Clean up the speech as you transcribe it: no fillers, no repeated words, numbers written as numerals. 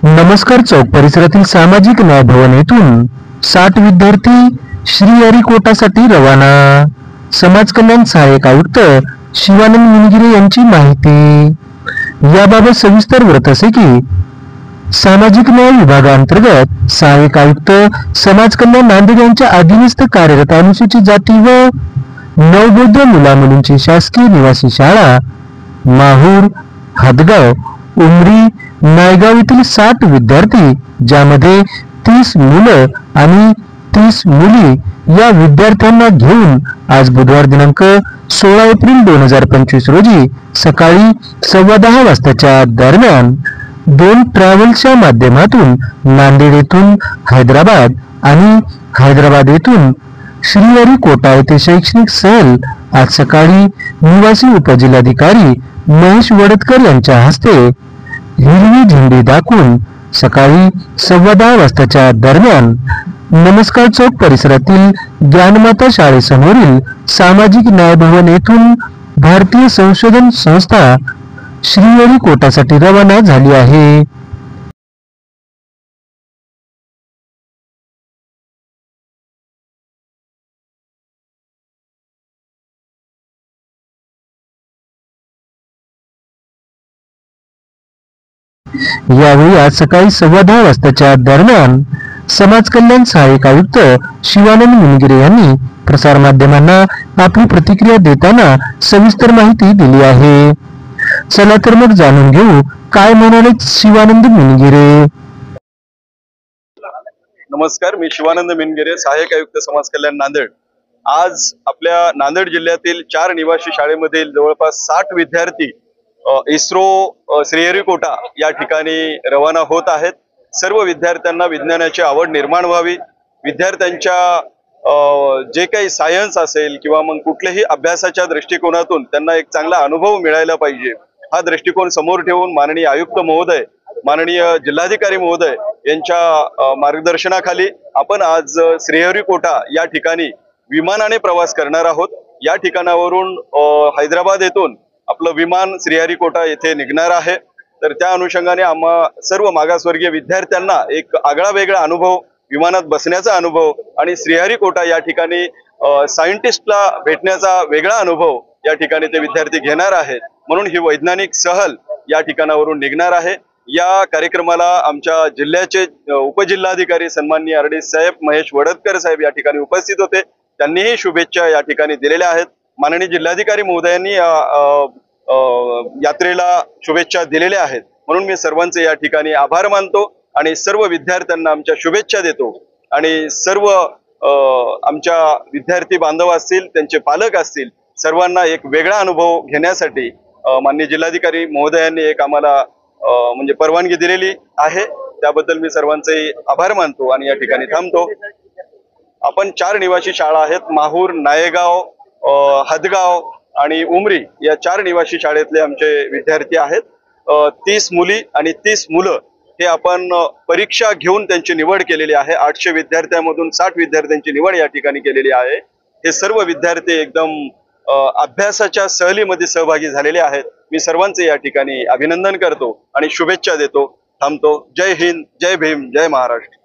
नमस्कार चौक परिसरातील सामाजिक न्याय भवन येथून 60 विद्यार्थी श्रीहरिकोटासाठी रवाना। समाज कल्याण सहाय्यक आयुक्त शिवानंद मुनगिरे यांची माहिती। याबाबत सविस्तर वृत्त असे की सामाजिक न्याय विभागांतर्गत सहाय्यक आयुक्त समाज कल्याण नांदेड यांच्या अधीनस्थ कार्यरत अनुसूचित जाती व नवबौद्ध मुलामुलींची शासकीय निवासी शाळा माहूर, हदगाव, उमरी, नायगाव येथील 60 विद्यार्थी, ज्यामध्ये 30 मुलं आणि 30 मुली या विद्यार्थ्यांना घेऊन आज बुधवार दिनांक 16 एप्रिल 2025 रोजी सकाळी 10:15 वाजताच्या दरम्यान 2 ट्रॅव्हल्सच्या माध्यमातून नांदेड येथून हैदराबाद आणि हैदराबाद येथून श्रीहरिकोटा येथे शैक्षणिक सहल आज सकाळी निवासी उपजिल्हाधिकारी महेश वडतकर यांच्या हस्ते हिरवी झेंडी दाखवून सकाळी 10:15 वाजताच्या दरम्यान नमस्कार चौक परिसरातील ज्ञानमाता शाळेसमोरील सामाजिक न्याय भवन येथून भारतीय संशोधन संस्था श्रीहरिकोटासाठी रवाना झाली आहे। यावेळी आज सकाळी 10:15 वाजताच्या दरम्यान समाज कल्याण सहाय्यक आयुक्त शिवानंद मुनगिरे यांनी प्रसार माध्यमांना आपली प्रतिक्रिया देताना सविस्तर माहिती दिली आहे। चला तर मग जाणून घेऊ काय म्हणाले शिवानंद मुनगिरे। नमस्कार, मी शिवानंद मुनगिरे, सहाय्यक आयुक्त समाज कल्याण नांदेड। आज आपल्या नांदेड जिल्ह्यातील 4 निवासी शाळेमधील जवळपास 60 विद्यार्थी इस्रो श्रीहरिकोटा या ठिकाणी रवाना होत आहेत। सर्व विद्यार्थ्यांना विज्ञानाची आवड निर्माण व्हावी, विद्यार्थ्यांच्या जे काही सायन्स असेल किंवा मग कुठल्याही अभ्यासाच्या दृष्टिकोनातून त्यांना एक चांगला अनुभव मिळायला पाहिजे, हा दृष्टिकोन समोर ठेवून माननीय आयुक्त महोदय, माननीय जिल्हाधिकारी महोदय यांच्या मार्गदर्शनाखाली आपण आज श्रीहरिकोटा या ठिकाणी विमानाने प्रवास करणार आहोत। या ठिकाणावरून हैदराबाद येथून आपलं विमान श्रीहरिकोटा येथे निघणार आहे। तर त्या अनुषंगाने आम्हा सर्व मागासवर्गीय विद्यार्थ्यांना एक आगळा वेगळा अनुभव, विमानात बसण्याचा अनुभव आणि श्रीहरिकोटा या ठिकाणी सायंटिस्टला भेटण्याचा वेगळा अनुभव या ठिकाणी ते विद्यार्थी घेणार आहेत। म्हणून ही वैज्ञानिक सहल या ठिकाणावरून निघणार आहे। या कार्यक्रमाला आमच्या जिल्ह्याचे उपजिल्हाधिकारी सन्माननीय आरडी साहेब महेश वडतकर साहेब या ठिकाणी उपस्थित होते। त्यांनीही शुभेच्छा या ठिकाणी दिलेल्या आहेत। माननीय जिल्हाधिकारी महोदयांनी यात्रेला शुभेच्छा दिलेल्या आहेत। म्हणून मी सर्वांचे या ठिकाणी आभार मानतो आणि सर्व विद्यार्थ्यांना आमच्या शुभेच्छा देतो आणि सर्व आमच्या विद्यार्थी बांधव असतील, त्यांचे पालक असतील, सर्वांना एक वेगळा अनुभव घेण्यासाठी माननीय जिल्हाधिकारी महोदयांनी एक आम्हाला म्हणजे परवानगी दिलेली आहे। त्याबद्दल मी सर्वांचे आभार मानतो आणि या ठिकाणी थांबतो। आपण 4 निवासी शाळा आहेत, माहूर, नायगाव, हदगाव आणि उमरी या 4 निवासी शाळेतले आमचे विद्यार्थी आहेत। 30 मुली आणि 30 मुलं हे आपण परीक्षा घेऊन त्यांची निवड केलेली आहे। 800 विद्यार्थ्यांमधून 60 विद्यार्थ्यांची निवड या ठिकाणी केलेली आहे। हे सर्व विद्यार्थी एकदम अभ्यासाच्या सहलीमध्ये सहभागी झालेले आहेत। मी सर्वांचे या ठिकाणी अभिनंदन करतो आणि शुभेच्छा देतो। थांबतो। जय हिंद, जय भीम, जय महाराष्ट्र।